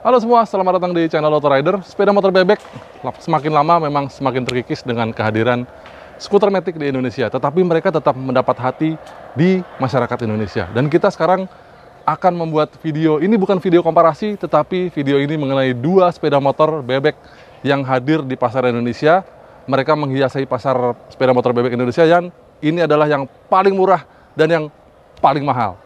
Halo semua, selamat datang di channel Auto Rider. Sepeda motor bebek semakin lama memang semakin terkikis dengan kehadiran skuter matic di Indonesia. Tetapi mereka tetap mendapat hati di masyarakat Indonesia. Dan kita sekarang akan membuat video, ini bukan video komparasi, tetapi video ini mengenai dua sepeda motor bebek yang hadir di pasar Indonesia. Mereka menghiasi pasar sepeda motor bebek Indonesia yang ini adalah yang paling murah dan yang paling mahal.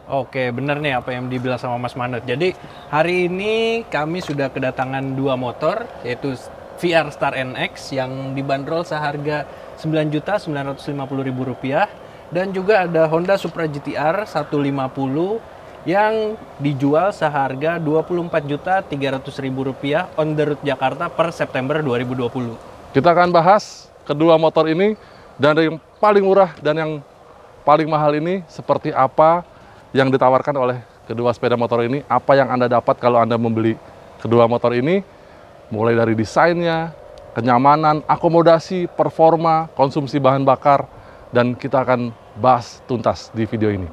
Oke, bener nih apa yang dibilang sama Mas Manut. Jadi hari ini kami sudah kedatangan dua motor, yaitu VR Star NX yang dibanderol seharga Rp9.950.000 dan juga ada Honda Supra GTR 150 yang dijual seharga Rp24.300.000 on the road Jakarta per September 2020. Kita akan bahas kedua motor ini dan yang paling murah dan yang paling mahal ini seperti apa yang ditawarkan oleh kedua sepeda motor ini, apa yang Anda dapat kalau Anda membeli kedua motor ini, mulai dari desainnya, kenyamanan, akomodasi, performa, konsumsi bahan bakar, dan kita akan bahas tuntas di video ini.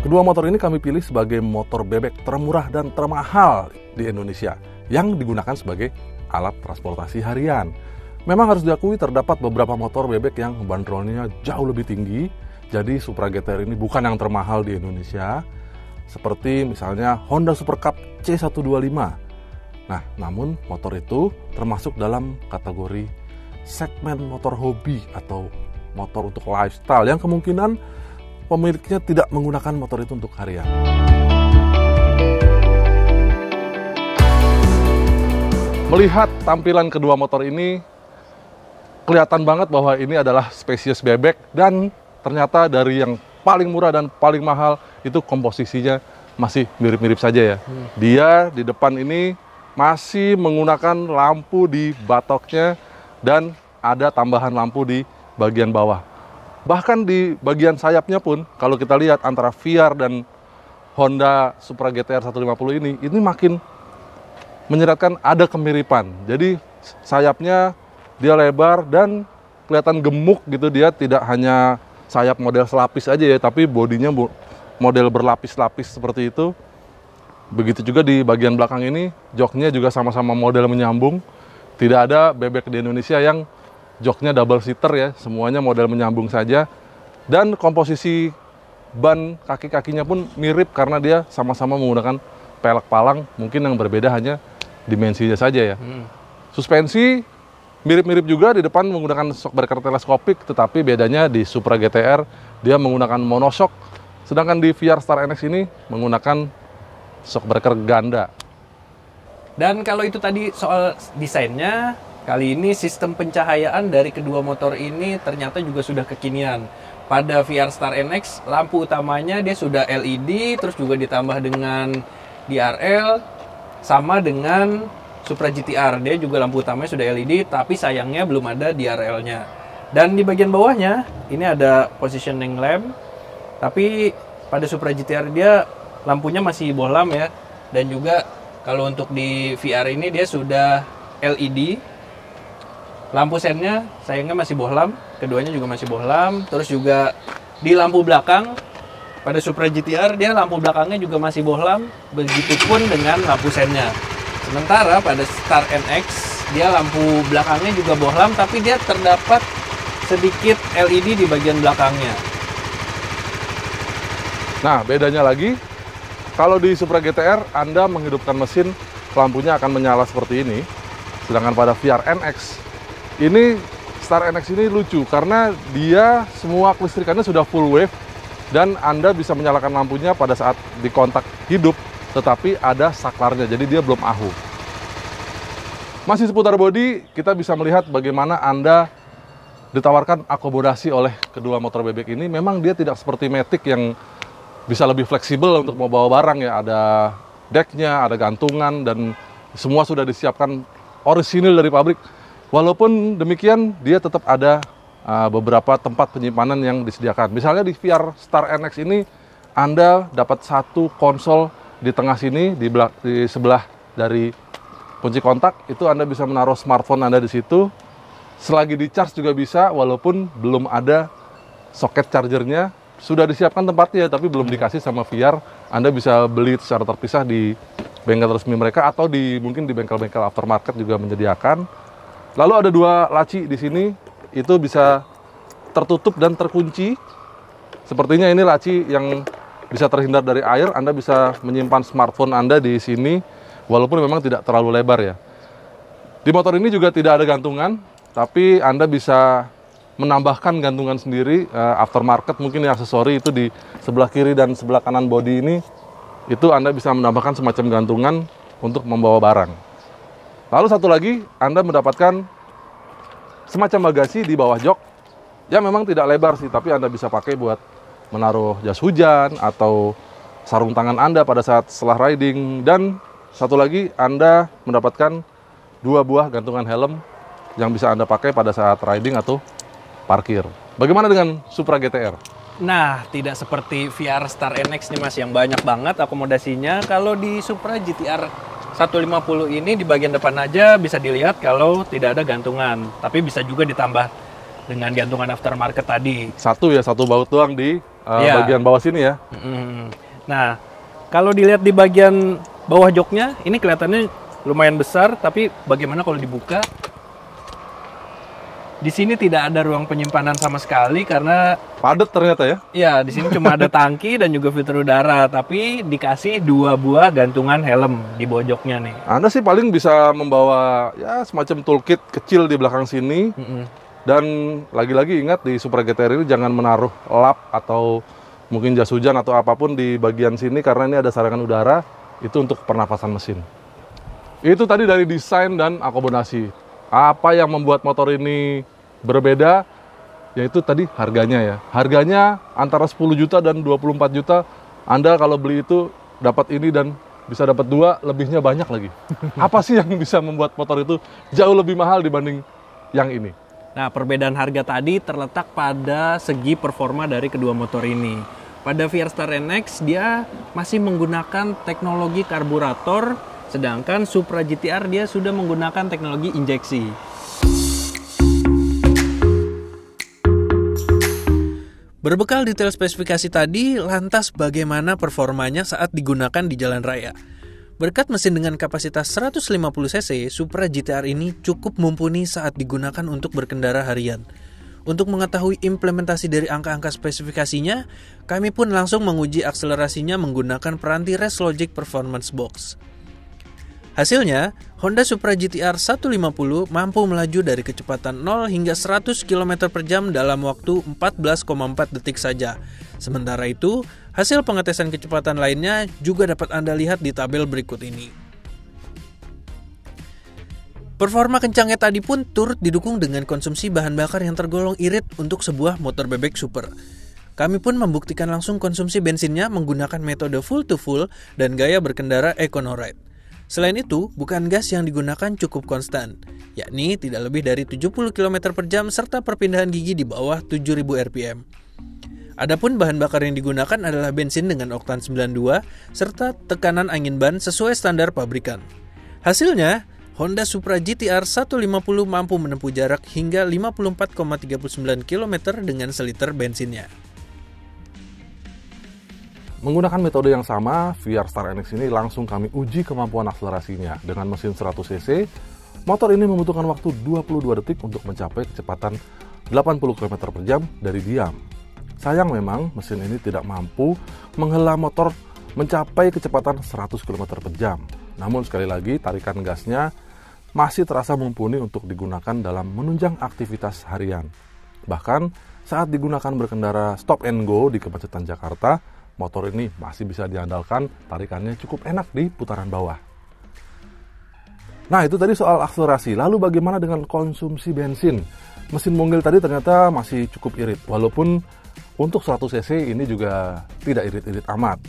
Kedua motor ini kami pilih sebagai motor bebek termurah dan termahal di Indonesia yang digunakan sebagai alat transportasi harian. Memang harus diakui terdapat beberapa motor bebek yang bandrolnya jauh lebih tinggi, jadi Supra GTR ini bukan yang termahal di Indonesia, seperti misalnya Honda Super Cup C125. Nah, namun motor itu termasuk dalam kategori segmen motor hobi atau motor untuk lifestyle yang kemungkinan pemiliknya tidak menggunakan motor itu untuk harian. Melihat tampilan kedua motor ini, kelihatan banget bahwa ini adalah spesies bebek dan ternyata dari yang paling murah dan paling mahal itu komposisinya masih mirip-mirip saja ya. Dia di depan ini masih menggunakan lampu di batoknya dan ada tambahan lampu di bagian bawah. Bahkan di bagian sayapnya pun, kalau kita lihat antara VR dan Honda Supra GTR 150 ini makin menyeratkan ada kemiripan. Jadi sayapnya dia lebar dan kelihatan gemuk gitu, dia tidak hanya sayap model selapis aja ya, tapi bodinya model berlapis-lapis seperti itu. Begitu juga di bagian belakang ini, joknya juga sama-sama model menyambung. Tidak ada bebek di Indonesia yang joknya double seater ya, semuanya model menyambung saja. Dan komposisi ban kaki-kakinya pun mirip karena dia sama-sama menggunakan pelek palang, mungkin yang berbeda hanya dimensinya saja ya. Suspensi mirip-mirip juga, di depan menggunakan shockbreaker teleskopik, tetapi bedanya di Supra GTR dia menggunakan monoshock, sedangkan di VR Star NX ini menggunakan shockbreaker ganda. Dan kalau itu tadi soal desainnya, kali ini sistem pencahayaan dari kedua motor ini ternyata juga sudah kekinian. Pada VR Star NX, lampu utamanya dia sudah LED, terus juga ditambah dengan DRL, sama dengan Supra GTR. Dia juga lampu utamanya sudah LED, tapi sayangnya belum ada DRL-nya. Dan di bagian bawahnya, ini ada positioning lamp, tapi pada Supra GTR dia lampunya masih bohlam ya. Dan juga kalau untuk di VR ini dia sudah LED. Lampu sennya sayangnya masih bohlam, keduanya juga masih bohlam. Terus juga di lampu belakang pada Supra GTR dia lampu belakangnya juga masih bohlam, begitupun dengan lampu sennya. Sementara pada Star NX dia lampu belakangnya juga bohlam, tapi dia terdapat sedikit LED di bagian belakangnya. Nah, bedanya lagi, kalau di Supra GTR Anda menghidupkan mesin, lampunya akan menyala seperti ini. Sedangkan pada VR NX ini, Star NX ini lucu karena dia semua kelistrikannya sudah full wave dan Anda bisa menyalakan lampunya pada saat di kontak hidup, tetapi ada saklarnya, jadi dia belum ahu. Masih seputar bodi, kita bisa melihat bagaimana Anda ditawarkan akomodasi oleh kedua motor bebek ini. Memang dia tidak seperti Matic yang bisa lebih fleksibel untuk membawa barang ya, ada decknya, ada gantungan, dan Semua sudah disiapkan orisinil dari pabrik. Walaupun demikian, dia tetap ada beberapa tempat penyimpanan yang disediakan. Misalnya di VR Star NX ini, Anda dapat satu konsol di tengah sini, di sebelah dari kunci kontak, itu Anda bisa menaruh smartphone Anda di situ. Selagi di charge juga bisa, walaupun belum ada soket chargernya. Sudah disiapkan tempatnya, tapi belum dikasih sama VR. Anda bisa beli secara terpisah di bengkel resmi mereka, atau mungkin di bengkel-bengkel aftermarket juga menyediakan. Lalu ada dua laci di sini, itu bisa tertutup dan terkunci. Sepertinya ini laci yang bisa terhindar dari air. Anda bisa menyimpan smartphone Anda di sini, walaupun memang tidak terlalu lebar ya. Di motor ini juga tidak ada gantungan, tapi Anda bisa menambahkan gantungan sendiri, aftermarket mungkin ya, aksesori itu di sebelah kiri dan sebelah kanan bodi ini, itu Anda bisa menambahkan semacam gantungan untuk membawa barang. Lalu satu lagi, Anda mendapatkan semacam bagasi di bawah jok, yang memang tidak lebar sih, tapi Anda bisa pakai buat menaruh jas hujan atau sarung tangan Anda pada saat setelah riding. Dan satu lagi, Anda mendapatkan 2 buah gantungan helm yang bisa Anda pakai pada saat riding atau parkir. Bagaimana dengan Supra GTR? Nah, tidak seperti VR Star NX nih Mas, yang banyak banget akomodasinya. Kalau di Supra GTR 150 ini di bagian depan aja bisa dilihat kalau tidak ada gantungan. Tapi bisa juga ditambah dengan gantungan aftermarket tadi. Satu baut doang di bagian bawah sini ya. Nah, kalau dilihat di bagian bawah joknya, ini kelihatannya lumayan besar, tapi bagaimana kalau dibuka? Di sini tidak ada ruang penyimpanan sama sekali karena padat ternyata ya. Iya, di sini cuma ada tangki dan juga filter udara, tapi dikasih 2 buah gantungan helm di bawah joknya nih. Anda sih paling bisa membawa ya semacam toolkit kecil di belakang sini. Dan lagi-lagi ingat, di Supra GTR ini jangan menaruh lap atau mungkin jas hujan atau apapun di bagian sini, karena ini ada saringan udara, itu untuk pernapasan mesin. Itu tadi dari desain dan akomodasi. Apa yang membuat motor ini berbeda, yaitu tadi harganya ya. Harganya antara 10 juta dan 24 juta. Anda kalau beli itu dapat ini dan bisa dapat 2, lebihnya banyak lagi. Apa sih yang bisa membuat motor itu jauh lebih mahal dibanding yang ini? Nah, perbedaan harga tadi terletak pada segi performa dari kedua motor ini. Pada VR Star NX dia masih menggunakan teknologi karburator, sedangkan Supra GTR dia sudah menggunakan teknologi injeksi. Berbekal detail spesifikasi tadi, lantas bagaimana performanya saat digunakan di jalan raya? Berkat mesin dengan kapasitas 150 cc, Supra GTR ini cukup mumpuni saat digunakan untuk berkendara harian. Untuk mengetahui implementasi dari angka-angka spesifikasinya, kami pun langsung menguji akselerasinya menggunakan peranti Race Logic Performance Box. Hasilnya, Honda Supra GTR 150 mampu melaju dari kecepatan 0 hingga 100 km per jam dalam waktu 14,4 detik saja. Sementara itu, hasil pengetesan kecepatan lainnya juga dapat Anda lihat di tabel berikut ini. Performa kencangnya tadi pun turut didukung dengan konsumsi bahan bakar yang tergolong irit untuk sebuah motor bebek super. Kami pun membuktikan langsung konsumsi bensinnya menggunakan metode full to full dan gaya berkendara EconoRide. Selain itu, bukaan gas yang digunakan cukup konstan, yakni tidak lebih dari 70 km per jam serta perpindahan gigi di bawah 7000 rpm. Adapun bahan bakar yang digunakan adalah bensin dengan oktan 92 serta tekanan angin ban sesuai standar pabrikan. Hasilnya, Honda Supra GTR 150 mampu menempuh jarak hingga 54,39 km dengan seliter bensinnya. Menggunakan metode yang sama, VR Star NX ini langsung kami uji kemampuan akselerasinya. Dengan mesin 100 cc, motor ini membutuhkan waktu 22 detik untuk mencapai kecepatan 80 km per jam dari diam. Sayang memang mesin ini tidak mampu menghela motor mencapai kecepatan 100 km per jam. Namun sekali lagi, tarikan gasnya masih terasa mumpuni untuk digunakan dalam menunjang aktivitas harian. Bahkan saat digunakan berkendara stop and go di kemacetan Jakarta, motor ini masih bisa diandalkan, tarikannya cukup enak di putaran bawah. Nah, itu tadi soal akselerasi. Lalu bagaimana dengan konsumsi bensin? Mesin Monggel tadi ternyata masih cukup irit, walaupun untuk 100 cc ini juga tidak irit-irit amat.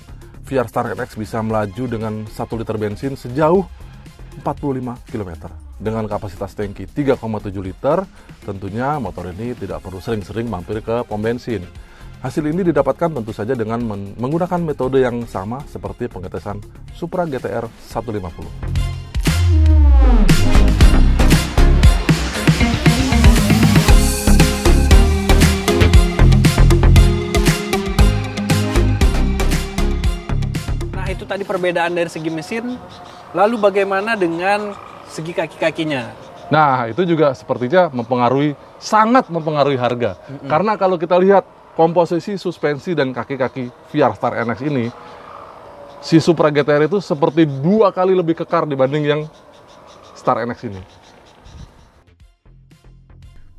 VR Star NX bisa melaju dengan 1 liter bensin sejauh km. Dengan kapasitas tangki 3,7 liter, tentunya motor ini tidak perlu sering-sering mampir ke pom bensin. Hasil ini didapatkan tentu saja dengan menggunakan metode yang sama seperti pengetesan Supra GTR 150. Nah, itu tadi perbedaan dari segi mesin. Lalu bagaimana dengan segi kaki-kakinya? Nah, itu juga sepertinya sangat mempengaruhi harga. Karena kalau kita lihat komposisi suspensi dan kaki-kaki VRStar NX ini, si Supra GTR itu seperti 2 kali lebih kekar dibanding yang Star NX ini.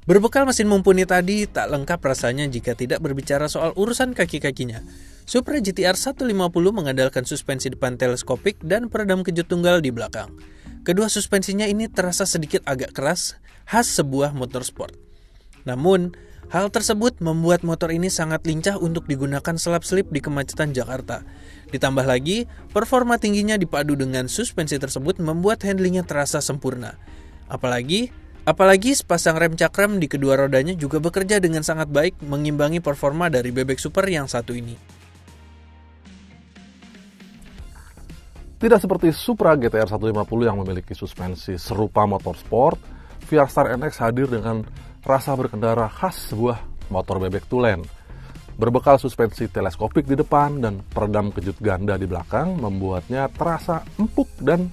Berbekal mesin mumpuni tadi, tak lengkap rasanya jika tidak berbicara soal urusan kaki-kakinya. Supra GTR 150 mengandalkan suspensi depan teleskopik dan peredam kejut tunggal di belakang. Kedua suspensinya ini terasa sedikit agak keras, khas sebuah motor sport. Namun, hal tersebut membuat motor ini sangat lincah untuk digunakan selap-selip di kemacetan Jakarta. Ditambah lagi, performa tingginya dipadu dengan suspensi tersebut membuat handlingnya terasa sempurna. Apalagi sepasang rem cakram di kedua rodanya juga bekerja dengan sangat baik mengimbangi performa dari bebek super yang satu ini. Tidak seperti Supra GTR 150 yang memiliki suspensi serupa motor sport, VRStar NX hadir dengan rasa berkendara khas sebuah motor bebek tulen. Berbekal suspensi teleskopik di depan dan peredam kejut ganda di belakang membuatnya terasa empuk dan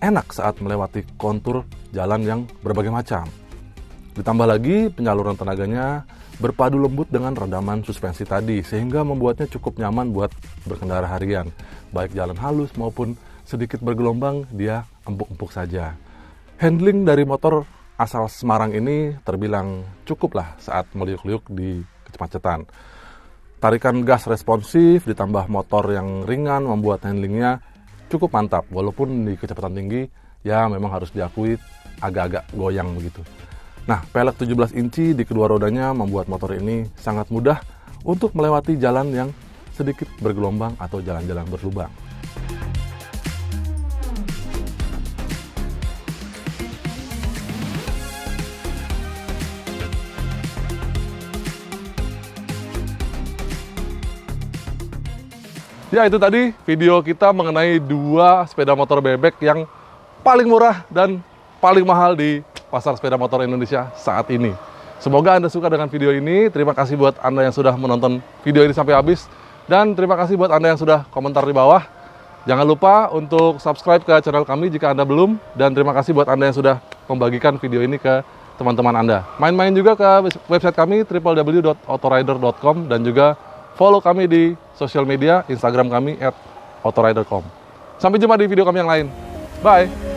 enak saat melewati kontur jalan yang berbagai macam. Ditambah lagi penyaluran tenaganya berpadu lembut dengan redaman suspensi tadi sehingga membuatnya cukup nyaman buat berkendara harian. Baik jalan halus maupun sedikit bergelombang, dia empuk-empuk saja. Handling dari motor asal Semarang ini terbilang cukup lah saat meliuk-liuk di kemacetan. Tarikan gas responsif ditambah motor yang ringan membuat handlingnya cukup mantap, walaupun di kecepatan tinggi ya memang harus diakui agak-agak goyang begitu. Nah, pelek 17 inci di kedua rodanya membuat motor ini sangat mudah untuk melewati jalan yang sedikit bergelombang atau jalan-jalan berlubang. Ya, itu tadi video kita mengenai 2 sepeda motor bebek yang paling murah dan paling mahal di pasar sepeda motor Indonesia saat ini. Semoga Anda suka dengan video ini. Terima kasih buat Anda yang sudah menonton video ini sampai habis. Dan terima kasih buat Anda yang sudah komentar di bawah. Jangan lupa untuk subscribe ke channel kami jika Anda belum. Dan terima kasih buat Anda yang sudah membagikan video ini ke teman-teman Anda. Main-main juga ke website kami www.autorider.com dan juga follow kami di sosial media, Instagram kami @autorider.com. Sampai jumpa di video kami yang lain. Bye!